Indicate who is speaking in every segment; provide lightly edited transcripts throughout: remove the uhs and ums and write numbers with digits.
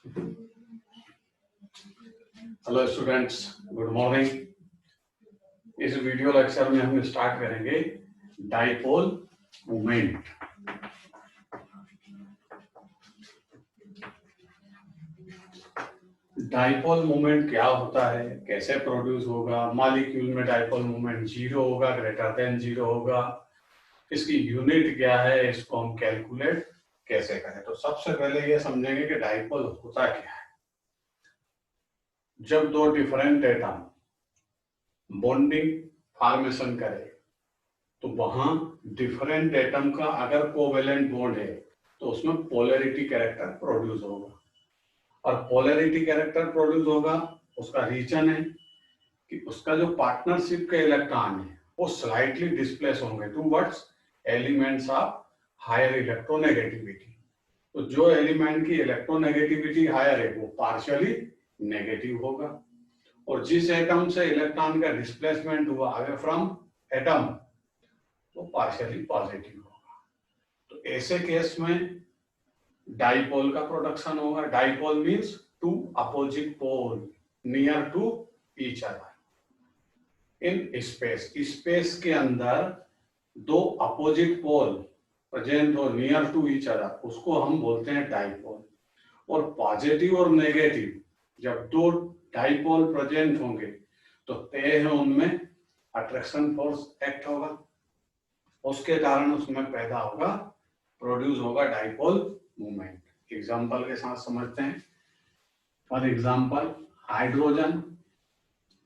Speaker 1: Hello students, good morning. इस video lecture में हम स्टार्ट करेंगे डाइपोल मोमेंट। डाइपोल मोमेंट क्या होता है, कैसे प्रोड्यूस होगा, मॉलिक्यूल में डाइपोल मोमेंट जीरो होगा, ग्रेटर देन जीरो होगा, इसकी यूनिट क्या है, इसको हम कैलकुलेट कैसे करें। तो सबसे पहले ये समझेंगे कि डाइपोल होता क्या है। जब दो डिफरेंट एटम बॉन्डिंग फॉर्मेशन करे तो वहां डिफरेंट एटम का अगर कोवेलेंट बॉन्ड है तो उसमें पोलैरिटी कैरेक्टर प्रोड्यूस होगा। और पोलैरिटी कैरेक्टर प्रोड्यूस होगा, उसका रीजन है कि उसका जो पार्टनरशिप के इलेक्ट्रॉन है वो स्लाइटली डिस्प्लेस होंगे towards elements of higher electronegativity. तो जो एलिमेंट की इलेक्ट्रोनेगेटिविटी हायर है वो पार्शियली नेगेटिव होगा, और जिस एटम से इलेक्ट्रॉन का डिस्प्लेसमेंट हुआ अवे फ्रॉम एटम तो पार्शियली पॉजिटिव होगा। तो ऐसे केस में डाइपोल का प्रोडक्शन होगा। Dipole means two opposite pole near to each other in space. Space के अंदर दो अपोजिट पोल प्रेजेंट हो नियर टू ईच अदर, उसको हम बोलते हैं डाइपोल। और पॉजिटिव और नेगेटिव जब दो डाइपोल प्रेजेंट होंगे तो तय है उनमें अट्रैक्शन फोर्स एक्ट होगा, उसके कारण उसमें पैदा होगा, प्रोड्यूस होगा डाइपोल मूवमेंट। एग्जांपल के साथ समझते हैं। For example, hydrogen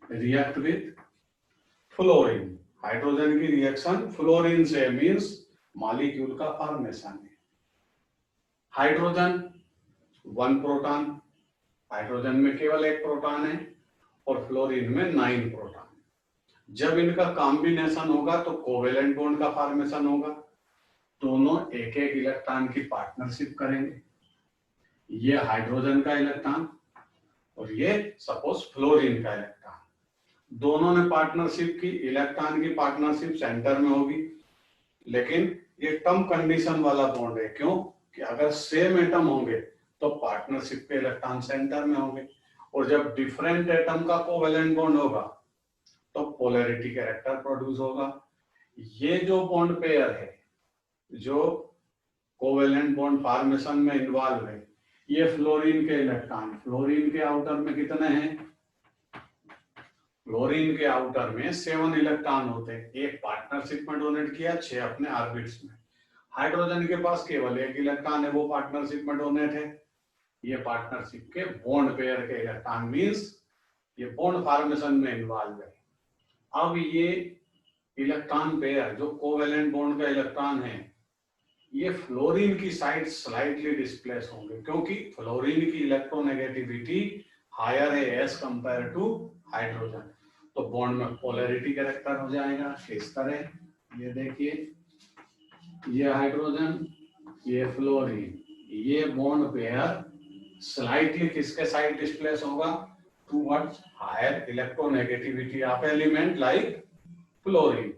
Speaker 1: react with fluorine. Hydrogen की रिएक्शन फ्लोरीन से मींस मॉलिक्यूल का फॉर्मेशन है। हाइड्रोजन वन प्रोटॉन, हाइड्रोजन में केवल एक प्रोटॉन है और फ्लोरीन में 9 प्रोटॉन। जब इनका कॉम्बिनेशन होगा तो कोवेलेंट बॉन्ड का फॉर्मेशन होगा। दोनों एक एक इलेक्ट्रॉन की पार्टनरशिप करेंगे। ये हाइड्रोजन का इलेक्ट्रॉन और ये सपोज फ्लोरीन का इलेक्ट्रॉन। दोनों ने पार्टनरशिप की, इलेक्ट्रॉन की पार्टनरशिप सेंटर में होगी, लेकिन ये टर्म कंडीशन वाला बॉन्ड है। क्यों कि अगर सेम एटम होंगे तो पार्टनरशिप के इलेक्ट्रॉन सेंटर में होंगे, और जब डिफरेंट एटम का कोवेलेंट बॉन्ड होगा तो पोलैरिटी कैरेक्टर प्रोड्यूस होगा। ये जो बॉन्ड पेयर है जो कोवेलेंट बॉन्ड फॉर्मेशन में इन्वॉल्व है, ये फ्लोरीन के इलेक्ट्रॉन, फ्लोरीन के आउटर में कितने हैं? फ्लोरीन के आउटर में 7 इलेक्ट्रॉन होते हैं। एक पार्टनरशिप में डोनेट किया, 6 अपने ऑर्बिट्स में। हाइड्रोजन के पास केवल एक इलेक्ट्रॉन है, वो पार्टनरशिप में डोनेट है। ये पार्टनरशिप के बॉन्ड पेयर के इलेक्ट्रॉन मींस ये बॉन्ड फॉर्मेशन में इन्वॉल्व है। अब ये इलेक्ट्रॉन पेयर जो कोवेलेंट बॉन्ड का इलेक्ट्रॉन है, ये फ्लोरीन की साइड स्लाइटली डिस्प्लेस होंगे, क्योंकि फ्लोरीन की इलेक्ट्रोनेगेटिविटी हायर है एज कंपेयर टू हाइड्रोजन। तो बॉन्ड में पोलैरिटी कैरेक्टर हो जाएगा इस तरह। ये देखिए, ये हाइड्रोजन, ये फ्लोरीन, ये बॉन्ड पेयर स्लाइटली किसके साइड डिस्प्लेस होगा? Towards higher electronegativity of element like fluorine.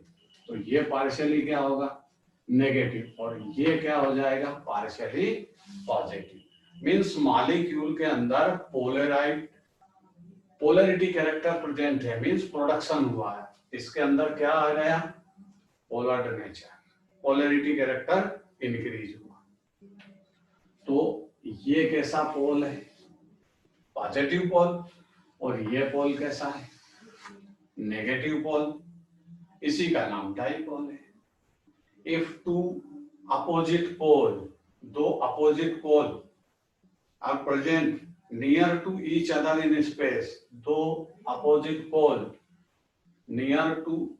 Speaker 1: तो ये पार्शियली क्या होगा? नेगेटिव, और ये क्या हो जाएगा? Partially positive. मींस मॉलिक्यूल के अंदर पोलैरिटी कैरेक्टर प्रेजेंट है, मींस प्रोडक्शन हुआ है। इसके अंदर क्या आ गया? Polar nature, polarity character increase हुआ। तो ये कैसा पोल है? Positive pole. और ये पोल कैसा है? Negative pole. इसी का नाम डाइपोल है। If two opposite pole, दो opposite pole are present near to each other in space, दो opposite pole near to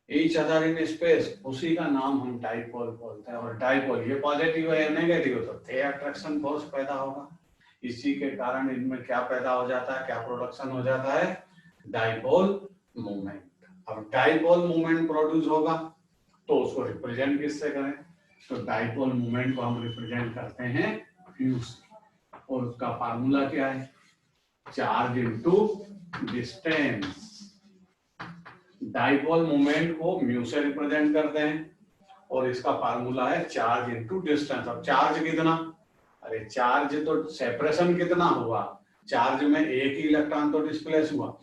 Speaker 1: each other in space, उसी का नाम हम डाइपोल बोलते हैं। और डाइपोल ये पॉजिटिव है या नेगेटिव, तो अट्रैक्शन फोर्स पैदा होगा। इसी के कारण इनमें क्या पैदा हो जाता है, क्या प्रोडक्शन हो जाता है? Dipole movement. अब डाइपोल मूवमेंट प्रोड्यूस होगा तो उसको रिप्रेजेंट किससे करें? तो डाइपोल मूवमेंट को हम रिप्रेजेंट करते हैं म्यू से, और उसका फार्मूला क्या है? Charge into distance. Dipole movement को म्यू से रिप्रेजेंट करते हैं और इसका फार्मूला है चार्ज इनटू डिस्टेंस। अब चार्ज कितना? अरे चार्ज तो सेपरेशन कितना हुआ, चार्ज में एक ही इलेक्ट्रॉन तो डिस्प्लेस हुआ,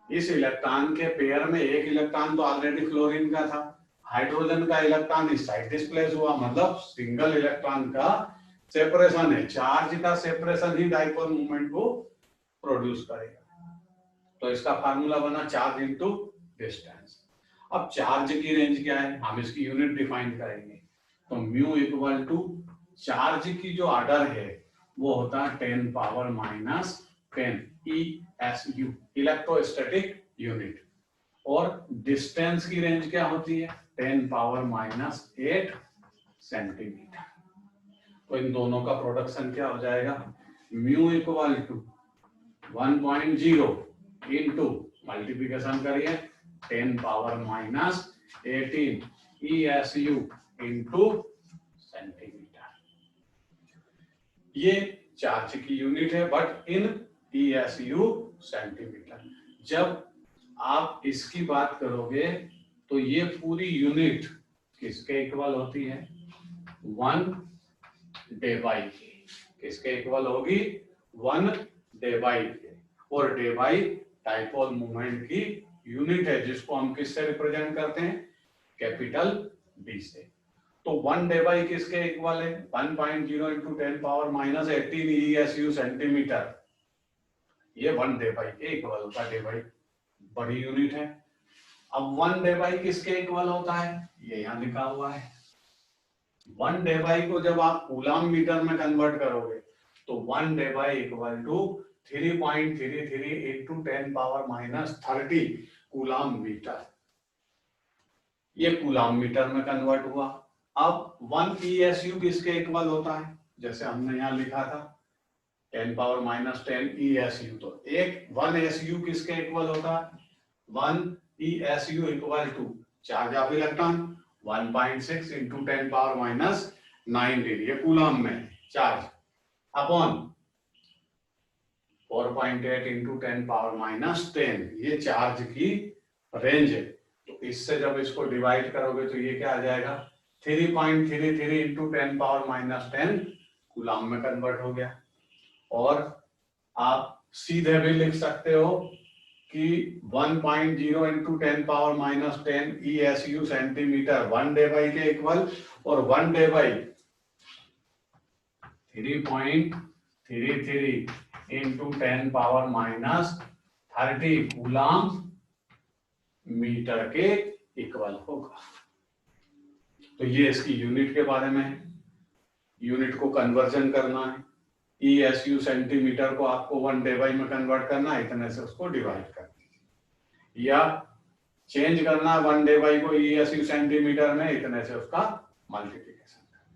Speaker 1: इस इलेक्ट्रॉन के पेयर में एक इलेक्ट्रॉन तो ऑलरेडी फ्लोरीन का था, हाइड्रोजन का इलेक्ट्रॉन इस साइड डिस्प्लेस हुआ, मतलब सिंगल इलेक्ट्रॉन का सेपरेशन है। चार्ज का सेपरेशन ही डाइपोल मूवमेंट को प्रोड्यूस करेगा। तो इसका फार्मूला बना चार्ज इनटू डिस्टेंस। अब चार्ज की रेंज क्या है, हम इसकी यूनिट डिफाइन करेंगे। तो म्यू इक्वल टू चार्ज की जो ऑर्डर है वो होता है 10 power minus 10 ESU, electrostatic unit, और डिस्टेंस की रेंज क्या होती है 10 पावर माइनस 8 सेंटीमीटर। तो इन दोनों का प्रोडक्शन क्या हो जाएगा, mu equal to 1.0 into multiplication करिए 10 power minus 18 ESU into centimetre. ये चार्ज की यूनिट है बट इन ESU सेंटीमीटर। जब आप इसकी बात करोगे तो ये पूरी यूनिट किसके इक्वल होती है, 1 डेबाई के। किसके इक्वल होगी, 1 डेबाई के। और डेबाई डाइपोल मोमेंट की यूनिट है जिसको हम किससे रिप्रेजेंट करते हैं, कैपिटल D से। तो 1 डेबाई किसके इक्वल है, 1.0 into 10 power minus 18 ESU centimetre. ये 1 डेबाई के इक्वल होता है, डेबाई बड़ी यूनिट है। अब 1 डेबाई किसके इक्वल होता है, ये यहाँ लिखा हुआ है। 1 डेबाई को जब आप कूलाम मीटर में कन्वर्ट करोगे तो 1 debye equal to 3.33 into 10 power minus 30 coulomb metre. ये कूलाम मीटर में कन्वर्ट हुआ। अब 1 ESU किसके इक्वल होता है, जैसे हमने यहाँ लिखा था 10 पावर माइनस 10 ESU। तो एक 1 SU किसके इक्वल होता है, 1 ESU equal to charge of electron 1.6 into 10 power minus 19, ये कूलम में charge, upon 4.8 into 10 power minus 10, ये चार्ज की रेंज है। तो इससे जब इसको डिवाइड करोगे तो ये क्या आ जाएगा, 3.33 इंटू 10 पावर माइनस 10 कूलम में कन्वर्ट हो गया। और आप सीधे भी लिख सकते हो कि 1.0 into 10 power minus 10 ESU centimetre 1 debye के इक्वल, और 1 debye 3.33 into 10 power minus 30 coulomb metre के इक्वल होगा। तो ये इसकी यूनिट के बारे में है। यूनिट को कन्वर्जन करना है, ESU सेंटीमीटर को आपको 1 डेबाई में कन्वर्ट करना है, इतने से उसको डिवाइड करना है, या चेंज करना 1 डेबाई को ESU सेंटीमीटर में, इतने से उसका मल्टीप्लिकेशन करना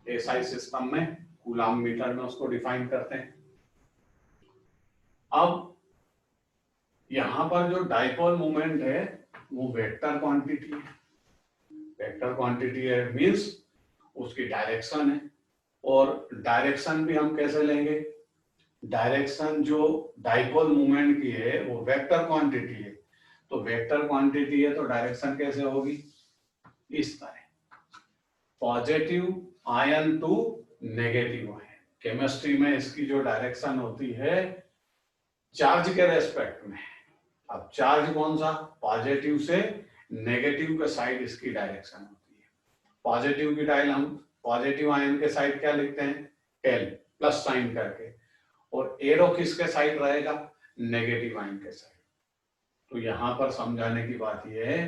Speaker 1: है। SI सिस्टम में कूलम मीटर में उसको डिफाइन करते हैं। अब यहां पर जो डाइपोल मोमेंट है वो वेक्टर क्वांटिटी है। वेक्टर क्वांटिटी है मींस उसकी डायरेक्शन है, और डायरेक्शन भी हम कैसे लेंगे, डायरेक्शन जो डाइपोल मोमेंट की है वो वेक्टर क्वांटिटी है। तो वेक्टर क्वांटिटी है तो डायरेक्शन कैसे होगी, इस तरह, positive ion to negative ion. Chemistry में इसकी जो डायरेक्शन होती है चार्ज के रेस्पेक्ट में। अब चार्ज कौन सा, पॉजिटिव से नेगेटिव के साइड इसकी डायरेक्शन होती है। पॉजिटिव की डायल हम पॉजिटिव आयन के साइड क्या लिखते हैं, टेल, प्लस साइन करके, और एरो किसके साइड रहेगा, नेगेटिव आयन के साइड। तो यहां पर समझाने की बात यह है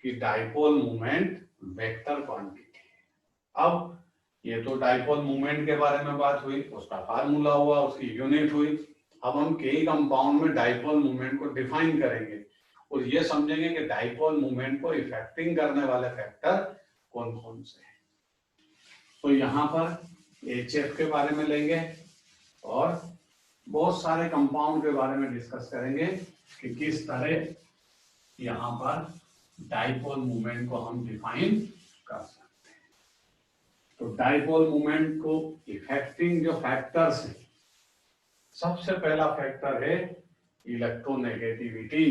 Speaker 1: कि डाइपोल मोमेंट वेक्टर क्वांटिटी है। अब ये तो डाइपोल मोमेंट के बारे में बात हुई, उसका फार्मूला हुआ, उसकी यूनिट हुई। अब हम के कंपाउंड में डाइपोल मोमेंट को डिफाइन करेंगे और ये समझेंगे कि डाइपोल मोमेंट को इफेक्टिंग करने वाले फैक्टर कौन कौन से हैं। तो यहाँ पर HF के बारे में लेंगे और बहुत सारे कंपाउंड के बारे में डिस्कस करेंगे कि किस तरह यहाँ पर डाइपोल मोमेंट को हम डिफाइन कर सकते हैं। तो डाइपोल मोमेंट को इफेक्टिंग जो फैक्टर्स हैं, सबसे पहला फैक्टर है इलेक्ट्रोनेगेटिविटी।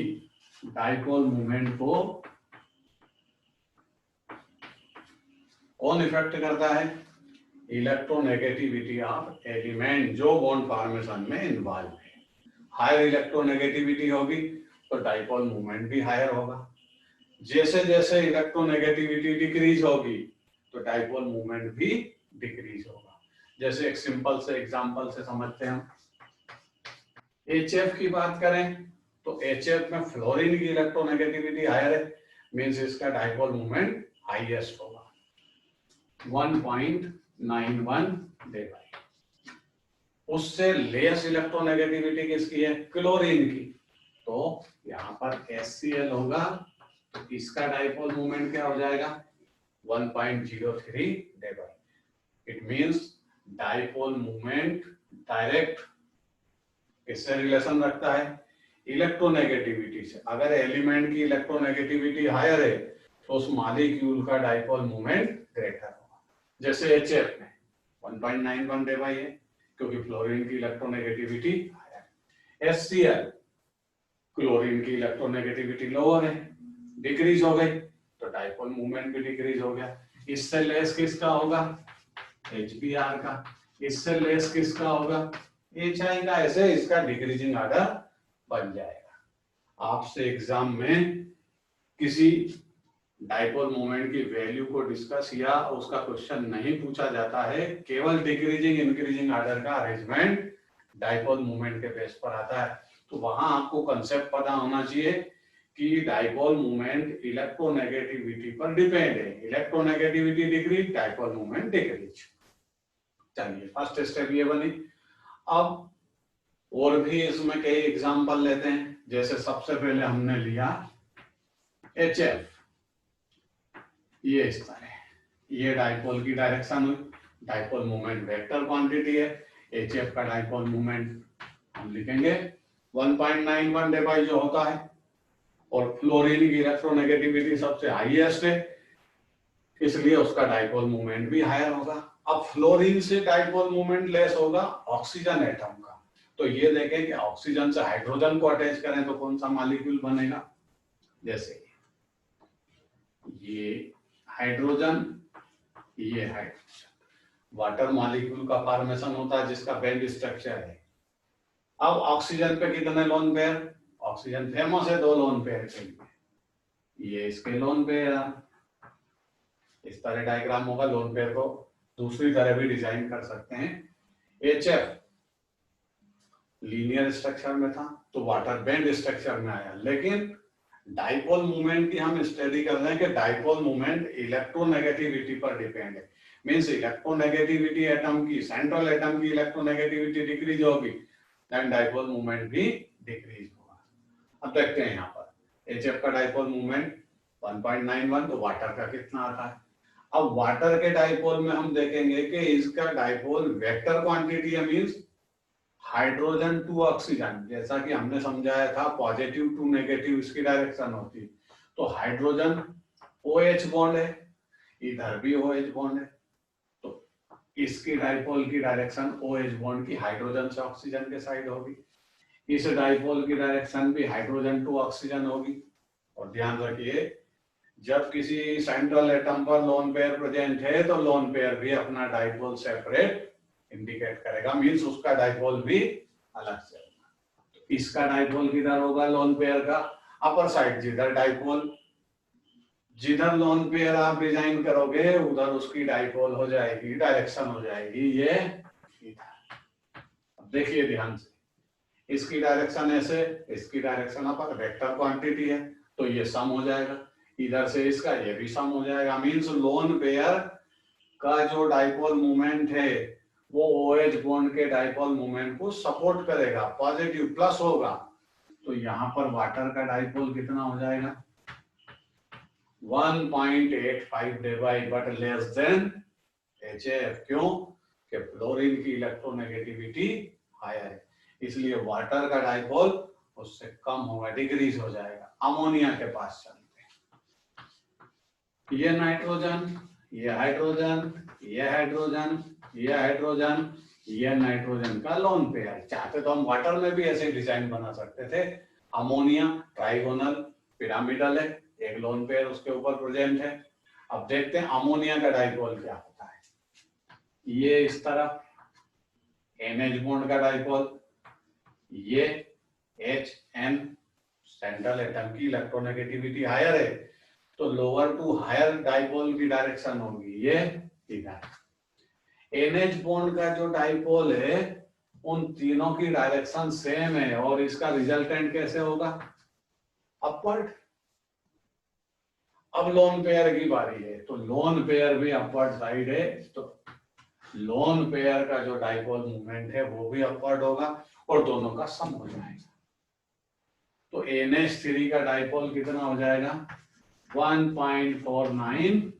Speaker 1: डाइपोल मोमेंट को कौन इफेक्ट करता है, इलेक्ट्रोनेगेटिविटी ऑफ एलिमेंट जो बॉन्ड फॉर्मेशन में इन्वॉल्व है। हायर इलेक्ट्रोनेगेटिविटी होगी तो डाइपोल मोमेंट भी हायर होगा। जैसे जैसे इलेक्ट्रोनेगेटिविटी डिक्रीज होगी तो डाइपोल मोमेंट भी डिक्रीज होगा। जैसे एक सिंपल से एग्जांपल से समझते हैं हम। HF की बात करें तो HF में फ्लोरीन की इलेक्ट्रोनेगेटिविटी हायर है, मींस इसका डाइपोल मोमेंट हाईएस्ट होगा 1.91 देगा। उससे लेस इलेक्ट्रोनेगेटिविटी किसकी है? क्लोरीन की। तो यहाँ पर HCl होगा तो इसका डाइपोल मोमेंट क्या हो जाएगा? 1.03 देगा। It means dipole moment direct किससे रिलेशन रखता है? इलेक्ट्रोनेगेटिविटी से। अगर एलिमेंट की इलेक्ट्रोनेगेटिविटी हायर है तो उस मॉलिक्यूल का डाइपोल मोमेंट ग्रेटर होगा। जैसे HF में 1.91 देगा ये, क्योंकि फ्लोरीन की इलेक्ट्रोनेगेटिविटी हायर है। HCl क्लोरीन की इलेक्ट्रोनेगेटिविटी लोअर है, डिक्रीज हो गई तो डाइपोल मूवमेंट भी डिक्रीज हो गया। इससे लेस किसका होगा? HBr का। इससे लेस किसका होगा? HI का। ऐसे इसका डिक्रीजिंग आर्डर बन जाएगा। आपसे एग्जाम में किसी डाइपोल मोमेंट की वैल्यू को डिस्कस या उसका क्वेश्चन नहीं पूछा जाता है, केवल डिक्रीजिंग इंक्रीजिंग आर्डर का अरेंजमेंट डाइपोल मोमेंट के बेस पर आता है। तो वहां आपको कंसेप्ट पता होना चाहिए कि डाइपोल मोमेंट इलेक्ट्रोनेगेटिविटी पर डिपेंड है। Electronegativity decrease, dipole moment decrease. चलिए फर्स्ट स्टेप ये बनी। अब और भी इसमें कई एग्जांपल लेते हैं। जैसे सबसे पहले हमने लिया HF, ये इस तरह, ये डाइपोल की डायरेक्शन हुई, डाइपोल मोमेंट वेक्टर क्वांटिटी है। HF का डाइपोल मोमेंट हम लिखेंगे 1.91 डिवाइड जो होता है, और फ्लोरीन की इलेक्ट्रोनेगेटिविटी सबसे हाईएस्ट है, इसलिए उसका डाइपोल मोमेंट भी हायर होगा। अब फ्लोरीन से डाइपोल मोमेंट लेस होगा ऑक्सीजन एटम का। तो ये देखें कि ऑक्सीजन से हाइड्रोजन को अटैच करें तो कौन सा मॉलिक्यूल बनेगा? जैसे ये हाइड्रोजन, ये हाइड्रोजन, वाटर मॉलिक्यूल का फॉर्मेशन होता है जिसका बेंड स्ट्रक्चर है। अब ऑक्सीजन पे कितने लोन पेयर? ऑक्सीजन फेमस है 2 लोन पेयर के लिए। ये इसके लोन पेयर, इस तरह डायग्राम होगा। लोन पेयर को दूसरी तरह भी डिजाइन कर सकते हैं। HF लीनियर स्ट्रक्चर में था तो वाटर बेंड स्ट्रक्चर में आया, लेकिन डाइपोल मूवमेंट की हम स्टडी कर रहे हैं कि डाइपोल मूवमेंट इलेक्ट्रोनेगेटिविटी पर डिपेंड है। मींस इलेक्ट्रोनेगेटिविटी एटम की, सेंट्रल एटम की इलेक्ट्रोनेगेटिविटी डिक्रीज होगी, देन डाइपोल मूवमेंट भी डिक्रीज होगा। अब देखते हैं यहाँ पर HF का डाइपोल मूवमेंट 1.91, तो वाटर का कितना आता है? अब वाटर के डाइपोल में हम देखेंगे कि इसका डाइपोल वेक्टर क्वांटिटी है, मींस हाइड्रोजन टू ऑक्सीजन। जैसा कि हमने समझाया था पॉजिटिव टू नेगेटिव इसकी डायरेक्शन होती, तो हाइड्रोजन OH बॉन्ड है, इधर भी OH बॉन्ड है, तो इसकी डाइपोल की डायरेक्शन OH बॉन्ड की हाइड्रोजन से ऑक्सीजन के साइड होगी। इस डाइपोल की डायरेक्शन भी हाइड्रोजन टू ऑक्सीजन होगी। और ध्यान रखिए, जब किसी सेंट्रल एटम पर लोन पेयर प्रेजेंट है तो लोन पेयर भी अपना डाइपोल सेपरेट इंडिकेट करेगा, मींस उसका डाइपोल भी अलग से होगा। तो इसका डाइपोल किधर होगा? लोन पेयर का अपर साइड। जिधर डाइपोल, जिधर लोन पेयर आप डिजाइन करोगे उधर उसकी डाइपोल हो जाएगी, डायरेक्शन हो जाएगी ये इधर। अब देखिए ध्यान से, इसकी डायरेक्शन ऐसे, इसकी डायरेक्शन अपर, वेक्टर क्वांटिटी है तो ये सम हो जाएगा। इधर से इसका ये भी सम हो जाएगा, मींस लोन पेयर का जो डाइपोल मूवमेंट है वो OH बॉन्ड के डाइपोल मूवमेंट को सपोर्ट करेगा, पॉजिटिव प्लस होगा। तो यहाँ पर वाटर का डाइपोल कितना हो जाएगा? 1.85 divide but less than HF। क्यों? कि फ्लोरीन की इलेक्ट्रोनेगेटिविटी हायर है, इसलिए वाटर का डाइपोल उससे कम होगा, डिक्रीज हो जाएगा। अमोनिया के पास चलते हैं। ये नाइट्रोजन, ये हाइड्रोजन, ये हाइड्रोजन, ये हाइड्रोजन, ये नाइट्रोजन का लोन पेयर। चाहते तो हम वाटर में भी ऐसे डिजाइन बना सकते थे। अमोनिया ट्राइगोनल पिरामिडल है, एक लोन पेयर उसके ऊपर प्रेजेंट है। अब देखते हैं अमोनिया का डाइपोल क्या होता है। ये इस तरफ NH बॉन्ड का डाइपोल, ये HN सेंट्रल एटम की इलेक्ट्रोनेगेटिविटी हायर है, तो लोअर टू हायर डाइपोल की डायरेक्शन होगी ये इधर। NH बॉन्ड का जो डाइपोल है उन तीनों की डायरेक्शन सेम है, और इसका रिजल्टेंट कैसे होगा? अपवर्ड। अब लोन पेयर की बारी है, तो लोन पेयर भी अपवर्ड साइड है, तो लोन पेयर का जो डाइपोल मूवमेंट है वो भी अपवर्ड होगा और दोनों का सम हो जाएगा। तो NH3 का डाइपोल कितना हो जाएगा? 1.49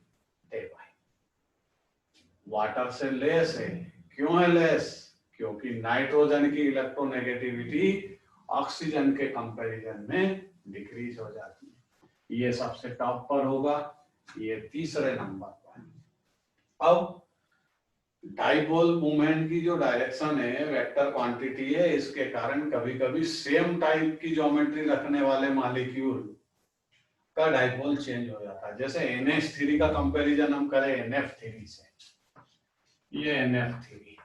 Speaker 1: वाटर से लेस है। क्यों है लेस? क्योंकि नाइट्रोजन की इलेक्ट्रोनेगेटिविटी ऑक्सीजन के कंपैरिजन में डिक्रीज हो जाती है। ये सबसे टॉप पर होगा, ये तीसरे नंबर पर। अब डाइपोल मूवमेंट की जो डायरेक्शन है वेक्टर क्वांटिटी है, इसके कारण कभी कभी सेम टाइप की ज्योमेट्री रखने वाले मॉलिक्यूल का डाइपोल चेंज हो जाता है। जैसे NH3 का कंपैरिजन हम करें NF3 से, ये NF3,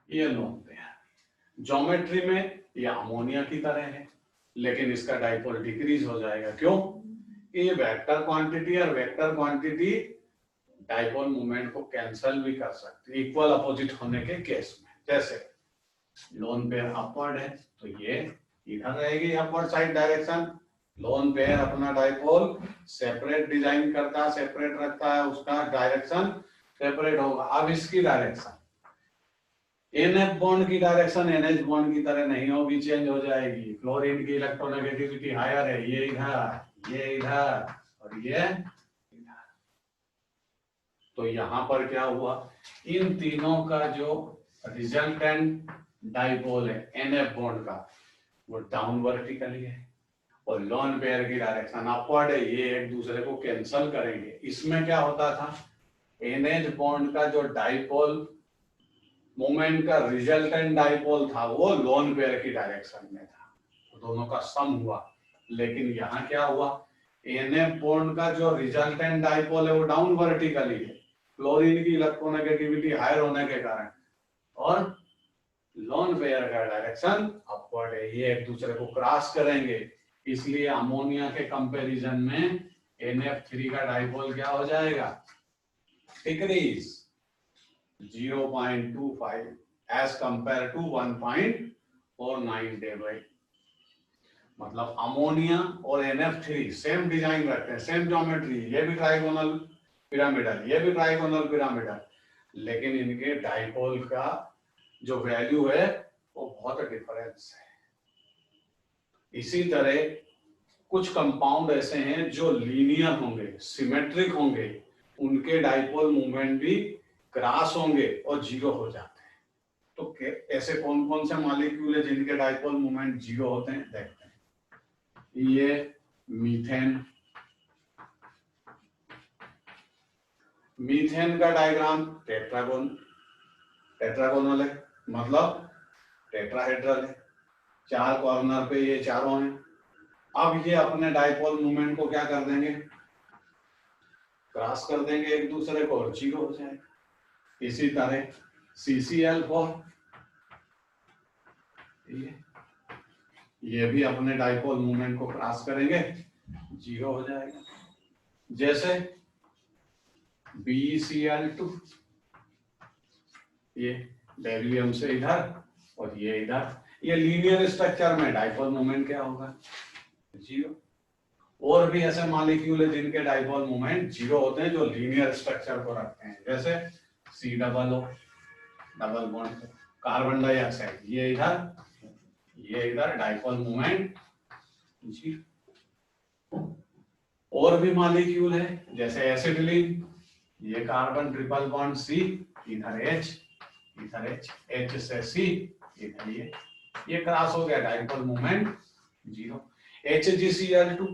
Speaker 1: ये लोन पेयर, ज्योमेट्री में ये अमोनिया की तरह है, लेकिन इसका डाइपोल डिक्रीज हो जाएगा। क्यों? ये वेक्टर क्वांटिटी और वेक्टर क्वांटिटी डाइपोल मूवमेंट को कैंसल भी कर सकती है इक्वल अपोजिट होने के केस में। जैसे लोन पेयर अपवर्ड है तो ये इधर रहेगी upward side direction, lone pair अपना डाइपोल सेपरेट डिजाइन करता है, सेपरेट रखता है, उसका डायरेक्शन सेपरेट होगा। अब इसकी डायरेक्शन NF बॉन्ड की डायरेक्शन NH बॉन्ड की तरह नहीं होगी, चेंज हो जाएगी। क्लोरीन की इलेक्ट्रोनेगेटिविटी हायर है, ये इधर, ये इधर और ये इधर। तो यहां पर क्या हुआ? इन तीनों का जो रिजल्टेंट डाइपोल है NF बॉन्ड का, वो डाउन वर्टिकली है और लोन पेयर की डायरेक्शन अपवर्ड है। ये एक दूसरे को कैंसल करेंगे। इसमें क्या होता था? NH बॉन्ड का जो डाइपोल मोमेंट का रिजल्टेंट डाइपोल था वो लोन पेयर की डायरेक्शन में था, तो दोनों का सम हुआ। लेकिन यहाँ क्या हुआ? NF बॉन्ड का जो रिजल्टेंट डाइपोल है वो डाउन वर्टिकली है, क्लोरीन की इलेक्ट्रोनेगेटिविटी हायर होने के कारण, और लोन पेयर का डायरेक्शन अपवर्ड है। ये एक दूसरे को क्रॉस करेंगे, इसलिए अमोनिया के कंपैरिजन में NF3 का डाइपोल क्या हो जाएगा? डिक्रीज 0.25 as compared to 1.49 मतलब अमोनिया और NF3 सेम डिजाइन रखते हैं, सेम ज्योमेट्री, ये भी ट्राइगोनल पिरामिडल, ये भी ट्राइगोनल पिरामिडल, लेकिन इनके डाइपोल का जो वैल्यू है वो बहुत डिफरेंस है। इसी तरह कुछ कंपाउंड ऐसे हैं जो लीनियर होंगे, सिमेट्रिक होंगे, उनके डाइपोल मूवमेंट भी क्रॉस होंगे और जीरो हो जाते हैं। तो ऐसे कौन कौन से मॉलिक्यूल है जिनके डाइपोल मूवमेंट जीरो होते हैं? देखते हैं। ये मीथेन, मीथेन का डायग्राम टेट्रागोनल है, मतलब टेट्राहेड्रल है, चार कॉर्नर पे ये चारों हैं। अब ये अपने डाइपोल मूवमेंट को क्या कर देंगे? क्रॉस कर देंगे एक दूसरे को और जीरो हो जाएगा। इसी तरह CCl4, ये भी अपने डाइपोल मूवमेंट को क्रॉस करेंगे, जीरो हो जाएगा। जैसे BeCl2, ये बेरिलियम से इधर और ये इधर, ये लीनियर स्ट्रक्चर में डाइपोल मूवमेंट क्या होगा? जीरो। और भी ऐसे मॉलिक्यूल है जिनके डाइपोल मूवमेंट जीरो होते हैं जो लीनियर स्ट्रक्चर को रखते हैं, जैसे COO double bond, carbon dioxide, ये इधर डाइपोल मूवमेंट जीरो। और भी मॉलिक्यूल है जैसे एसिटिलीन, ये कार्बन ट्रिपल बॉन्ड C, इधर H, H से C, इधर ये क्रॉस हो गया, डाइपोल मूवमेंट जीरो। HgCl2,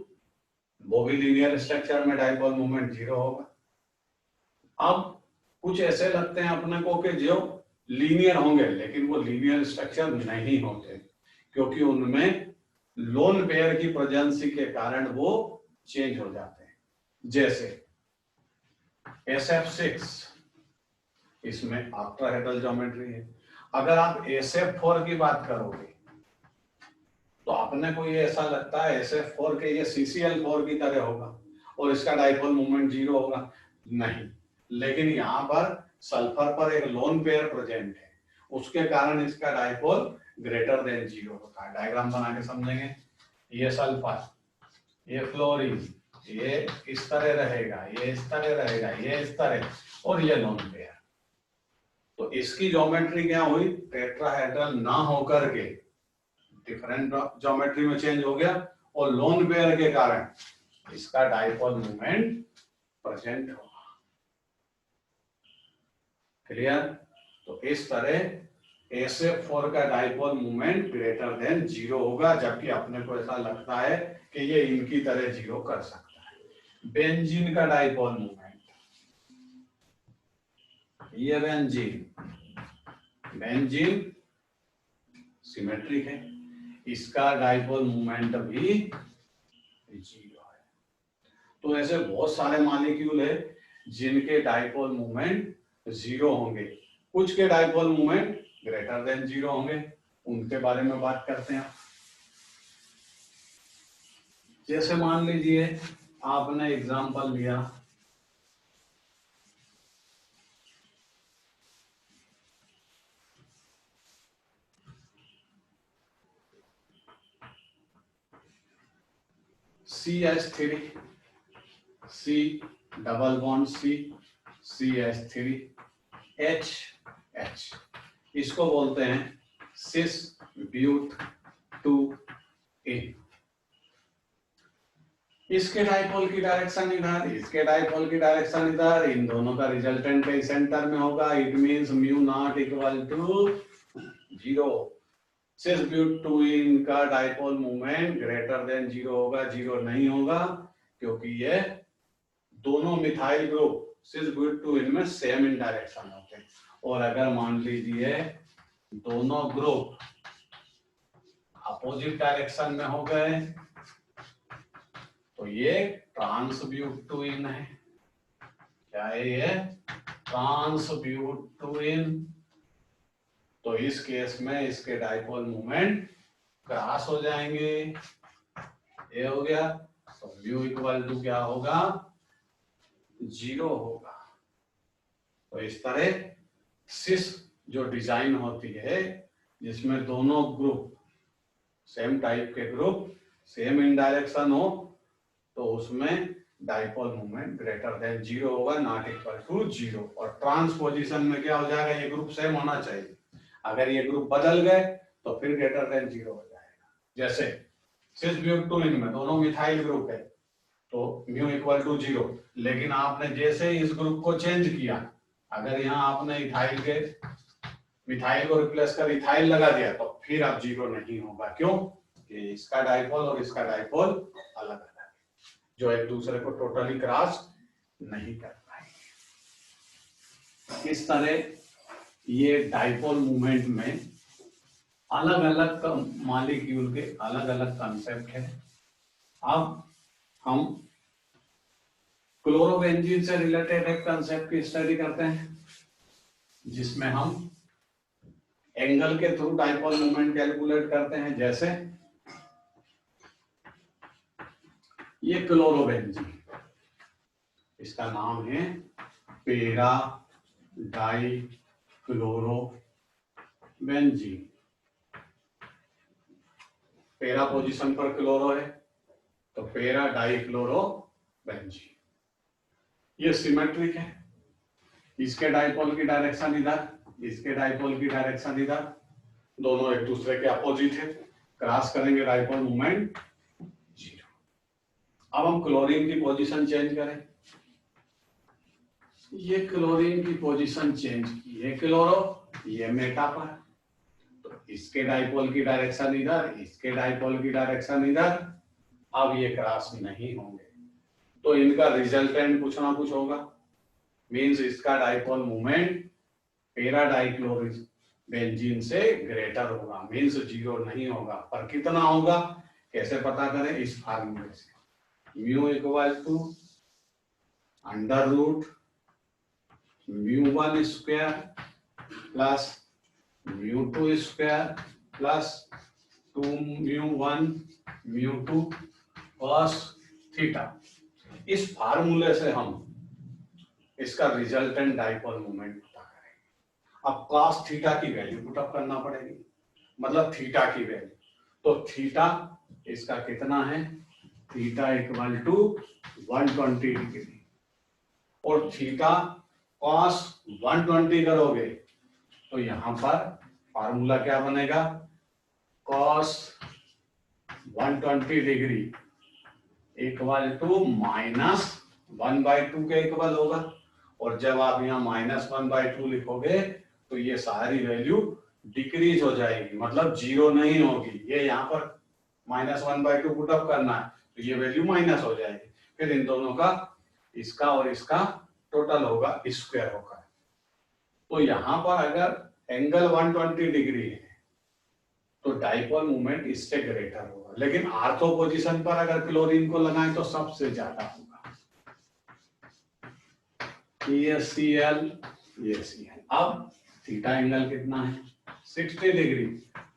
Speaker 1: वो भी लीनियर स्ट्रक्चर में डाइपोल मूवमेंट जीरो होगा। अब कुछ ऐसे लगते हैं अपने को कि जो लीनियर होंगे, लेकिन वो लीनियर स्ट्रक्चर नहीं होते, क्योंकि उनमें लोन पेयर की प्रेजेंस के कारण वो चेंज हो जाते हैं। जैसे SF6 इसमें ऑक्टाहेड्रल ज्योमेट्री है। अगर आप SF4 की बात करोगे तो अपने को ये ऐसा लगता है SF4 के ये CCl4 की तरह होगा और इसका डाइपोल मोमेंट 0 होगा। नहीं, लेकिन यहाँ पर सल्फर पर एक लोन पेयर प्रेजेंट है, उसके कारण इसका डाइपोल ग्रेटर देन 0 होता है। डायग्राम बना के समझेंगे। ये सल्फर, ये फ्लोरीन, ये इस तरह रहेगा, ये इस तरह रहेगा, ये इस तरह, और ये लोन पेयर। तो इसकी ज्योमेट्री क्या हुई? टेट्राहेड्रल ना होकर के डिफरेंट ज्योमेट्री में चेंज हो गया और लोन पेयर के कारण इसका डाइपोल मोमेंट प्रेजेंट होगा। क्लियर? तो इस तरह SF4 का डाइपोल मोमेंट ग्रेटर देन 0 होगा, जबकि अपने को ऐसा लगता है कि ये इनकी तरह 0 कर सकता है। बेंजीन का डाइपोल मोमेंट, ये बेंजीन सिमेट्रिक है, इसका डाइपोल मोमेंट भी 0 है। तो ऐसे बहुत सारे मॉलिक्यूल है जिनके डाइपोल मोमेंट 0 होंगे, कुछ के डाइपोल मोमेंट ग्रेटर देन 0 होंगे, उनके बारे में बात करते हैं। जैसे मान लीजिए आपने एग्जांपल लिया CH3, C double bond C, CH3 H, इसको बोलते हैं सिस ब्यूट 2A। इसके डाइपोल की डायरेक्शन इधर, इसके डाइपोल की डायरेक्शन इधर, इन दोनों का रिजल्टेंट कहीं सेंटर में होगा। It means mu not equal to 0। Cis but 2 का डाइपोल मोमेंट ग्रेटर देन 0 होगा, 0 नहीं होगा क्योंकि ये दोनों मिथाइल ग्रुप सिस ब्यूट 2 में सेम इन डायरेक्शन होते हैं। और अगर मान लीजिए दोनों ग्रुप अपोजिट डायरेक्शन में हो गए तो ये ट्रांसब्यूट है। क्या है ये? ट्रांसब्यूट। तो इस केस में इसके डाइपोल मोमेंट क्रॉस हो जाएंगे, ये हो गया। तो म्यू इक्वल टू क्या होगा? 0 होगा। तो इस तरह सिस जो डिजाइन होती है जिसमें दोनों ग्रुप सेम टाइप के ग्रुप सेम इन डायरेक्शन हो तो उसमें डाइपोल मोमेंट ग्रेटर देन 0 होगा, नॉट इक्वल टू 0। और ट्रांसपोजिशन में क्या हो जाएगा? ये ग्रुप सेम होना चाहिए। अगर ये ग्रुप बदल गए तो फिर ग्रेटर देन 0 हो जाएगा। जैसे सिस ब्यूट 2 में दोनों मिथाइल ग्रुप है तो म्यू इक्वल टू 0, लेकिन आपने जैसे इस ग्रुप को चेंज किया, अगर यहाँ आपने इथाइल के मिथाइल को रिप्लेस कर इथाइल लगा दिया तो फिर अब 0 नहीं होगा। क्यों? कि इसका डाइपोल और इसका डाइपोल अलग अलग है, जो एक दूसरे को टोटली क्रॉस नहीं कर पाएंगे। इस तरह ये डाइपोल मूवमेंट में अलग अलग मॉलिक्यूल के अलग अलग कंसेप्ट है। अब हम क्लोरोबेंजीन से रिलेटेड एक कंसेप्ट की स्टडी करते हैं जिसमें हम एंगल के थ्रू डाइपोल मोमेंट कैलकुलेट करते हैं। जैसे ये क्लोरोबेंजीन, इसका नाम है पेरा डाई क्लोरोबेंजीन। पेरा पोजीशन पर क्लोरो है तो पेरा डाई क्लोरोबेंजीन। ये सिमेट्रिक है, इसके डाइपोल की डायरेक्शन इधर, इसके डाइपोल की डायरेक्शन इधर, दोनों एक दूसरे के अपोजिट है, क्रॉस करेंगे डाइपोल मोमेंट 0। अब हम क्लोरीन की पोजीशन चेंज करें। ये क्लोरीन की पोजीशन चेंज की, ये क्लोरो, ये मेटा पर, तो इसके डाइपोल की डायरेक्शन इधर, इसके डाइपोल की डायरेक्शन इधर। अब ये क्रॉस नहीं होंगे तो इनका रिजल्टेंट कुछ ना कुछ होगा। मींस इसका डाइपोल मोमेंट पेरा डाइक्लोरोबेंजीन से ग्रेटर होगा, मींस 0 नहीं होगा। पर कितना होगा कैसे पता करें? इस फार्मूले से mu equal to under root μ1 square plus μ2 square plus 2μ1 μ2 cos theta. इस फार्मूले से हम इसका रिजल्टेंट डाइपोल मोमेंट पता करेंगे। अब cos थीटा की वैल्यू पुट अप करना पड़ेगी, मतलब थीटा की वैल्यू। तो थीटा इसका कितना है, थीटा इक्वल टू 120 डिग्री, और थीटा cos 120 करोगे तो यहां पर फार्मूला क्या बनेगा, cos 120 डिग्री इक्वल टू -1/2 के इक्वल होगा। और जब आप यहाँ -1/2 लिखोगे तो ये सारी वैल्यू डिक्रीज हो जाएगी, मतलब जीरो नहीं होगी। ये यहाँ पर -1/2 पुट अप करना है तो ये वैल्यू माइनस हो जाएगी। फिर इन दोनों का, इसका और इसका टोटल होगा, स्क्वायर होगा। तो यहाँ पर अगर एंगल 120 डिग्री है तो डाइपोल मोमेंट इससे ग्रेटर होगा, लेकिन आर्थो पोजीशन पर अगर क्लोरीन को लगाएं तो सबसे ज्यादा होगा। ये Cl, ये Cl। अब थीटा एंगल कितना है, 60 डिग्री,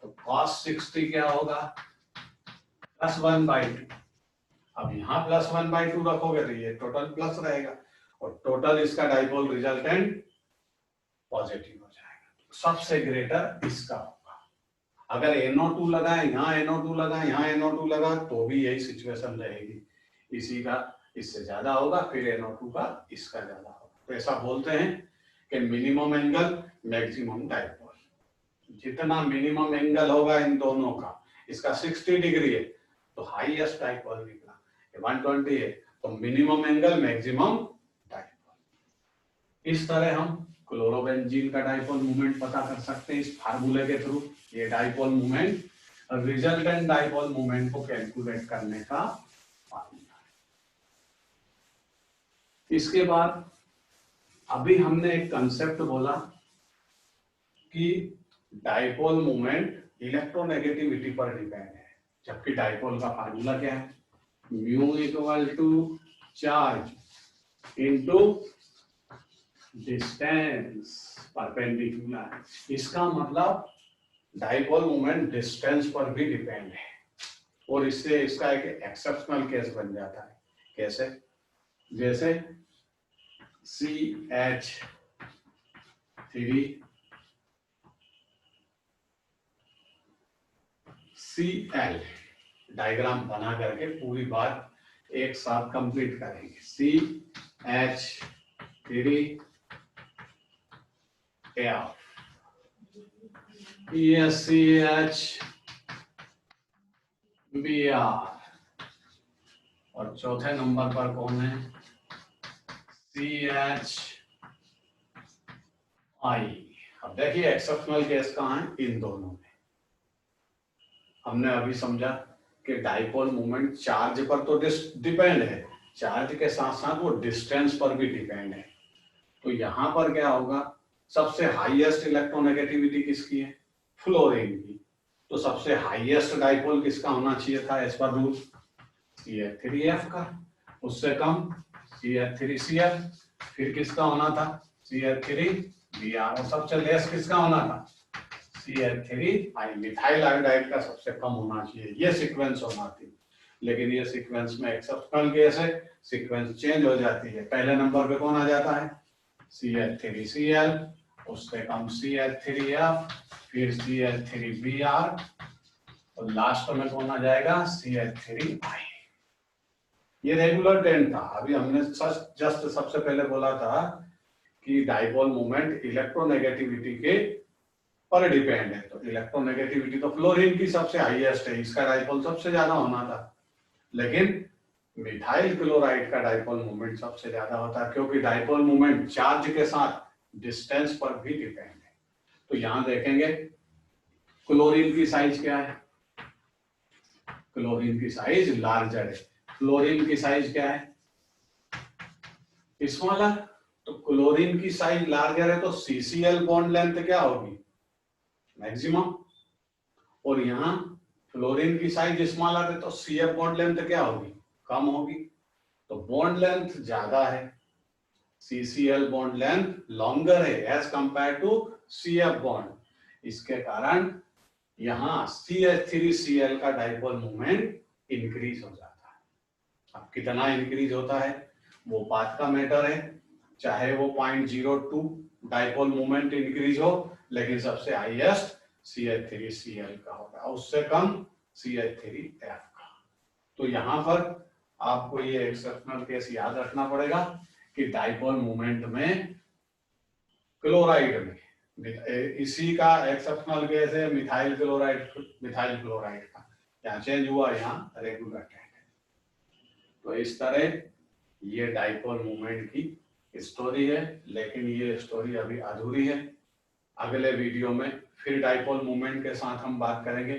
Speaker 1: तो cos 60 क्या होगा, +1/2। अब यहाँ +1/2 रखोगे तो ये टोटल प्लस रहेगा, और टोटल इसका डाइपोल रिजल्टेंट पॉजिटिव हो जाएगा। सबसे ग्रेटर इसका होगा। अगर NO2 लगाए, यहाँ NO2 लगाए, यहाँ NO2 लगा तो भी यही सिचुएशन रहेगी, इसी का इससे ज्यादा होगा, फिर NO2 का इसका ज्यादा होगा। तो ऐसा बोलते हैं कि मिनिमम एंगल मैक्सिमम डाइपोल। जितना मिनिमम एंगल होगा इन दोनों का, इसका 60 डिग्री है तो हाईएस्ट डाइपोल निकला, 120 है तो मिनिमम एंगल मैक्सिमम डाइपोल। इस तरह हम क्लोरोबेंजीन का डाइपोल मोमेंट पता कर सकते हैं इस फार्मूले के थ्रू। ये dipole moment, resultant dipole moment को कैलकुलेट करने का फार्मूला है। इसके बाद अभी हमने एक कंसेप्ट बोला कि डाइपोल मोमेंट इलेक्ट्रोनेगेटिविटी पर डिपेंड है, जबकि डाइपोल का फार्मूला क्या है, mu equal to charge into distance perpendicular. इसका मतलब डाइपोल मोमेंट डिस्टेंस पर भी डिपेंड है, और इससे इसका एक एक्सेप्शनल केस बन जाता है। कैसे, जैसे CH3Cl डायग्राम बना करके पूरी बात एक साथ कंप्लीट करेंगे। CH3Al, CHBr, और चौथे नंबर पर कौन है, CHI। अब देखिए एक्सेप्शनल केस कहाँ है, इन दोनों में। हमने अभी समझा कि डाइपोल मोमेंट चार्ज पर तो डिपेंड है, चार्ज के साथ साथ वो डिस्टेंस पर भी डिपेंड है। तो यहाँ पर क्या होगा, सबसे हाईएस्ट इलेक्ट्रोनेगेटिविटी किसकी है, फ्लोरीन की। तो सबसे हाईएस्ट डाइपोल किसका होना चाहिए था एज पर रूल, CH3F का। उससे कम CH3Cl, फिर किसका होना था, CH3Br, और सबसे लेस किसका होना था, CH3I। मिथाइल आयोडाइड का सबसे कम होना चाहिए, ये सीक्वेंस होना थी। लेकिन ये सीक्वेंस में एक्सेप्शनल केस है, सीक्वेंस चेंज हो जाती है। पहले नंबर पे कौन आ जाता है, CH3Cl, उससे कम CH3F, फिर CH3Br, और लास्ट में कौन आ जाएगा, CH3I। ये रेगुलर टेन था। अभी हमने जस्ट सबसे पहले बोला था कि डाइपोल मोमेंट इलेक्ट्रोनेगेटिविटी के पर डिपेंड है। तो इलेक्ट्रोनेगेटिविटी तो फ्लोरीन की सबसे हाईएस्ट है, इसका डाइपोल सबसे ज्यादा होना था। लेकिन मिथाइल क्लोराइड का डाइपोल मोमेंट सबसे ज्यादा होता है, क्योंकि डाइपोल मोमेंट चार्ज के साथ डिस्टेंस पर भी डिपेंड है। तो यहां देखेंगे क्लोरीन की साइज क्या है, क्लोरीन की साइज लार्जर है। फ्लोरीन की साइज क्या है, स्मॉलर। तो क्लोरीन की साइज लार्जर है तो CCl बॉन्ड लेंथ क्या होगी, मैक्सिमम। और यहाँ फ्लोरीन की साइज स्मॉलर है तो CF बॉन्ड लेंथ क्या होगी, कम होगी। तो बॉन्ड लेंथ ज्यादा है CCl बॉन्ड लेंथ लॉन्गर है as compare to CF bond, इसके कारण यहां CH3Cl का डाइपोल मोमेंट इंक्रीज हो जाता है। अब कितना इंक्रीज होता है वो बात का मैटर है, चाहे वो 0.02 डाइपोल मोमेंट इंक्रीज हो, लेकिन सबसे हाईएस्ट CH3Cl का होगा, उससे कम CH3F का। तो यहां पर आपको ये एक्सेप्शनल केस याद रखना पड़ेगा कि डाइपोल मोमेंट में क्लोराइड में इसी का एक्सेप्शनल केस है मिथाइल क्लोराइड का, यहाँ चेंज हुआ, यहाँ रेगुलर है। तो इस तरह ये डाइपोल मोमेंट की स्टोरी है, लेकिन ये स्टोरी अभी अधूरी है। अगले वीडियो में फिर डाइपोल मोमेंट के साथ हम बात करेंगे,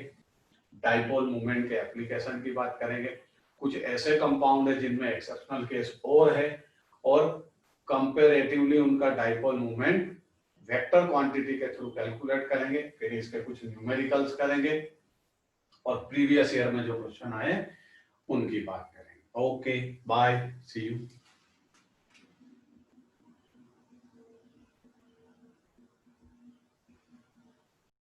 Speaker 1: डाइपोल मोमेंट के एप्लीकेशन की बात करेंगे। कुछ ऐसे कंपाउंड है जिनमें एक्सेप्शनल केस और है, और कंपैरेटिवली उनका डाइपोल मोमेंट वेक्टर क्वांटिटी के थ्रू कैलकुलेट करेंगे, फिर इसके कुछ न्यूमेरिकल्स करेंगे और प्रीवियस ईयर में जो क्वेश्चन आए उनकी बात करेंगे। Okay, bye, see you.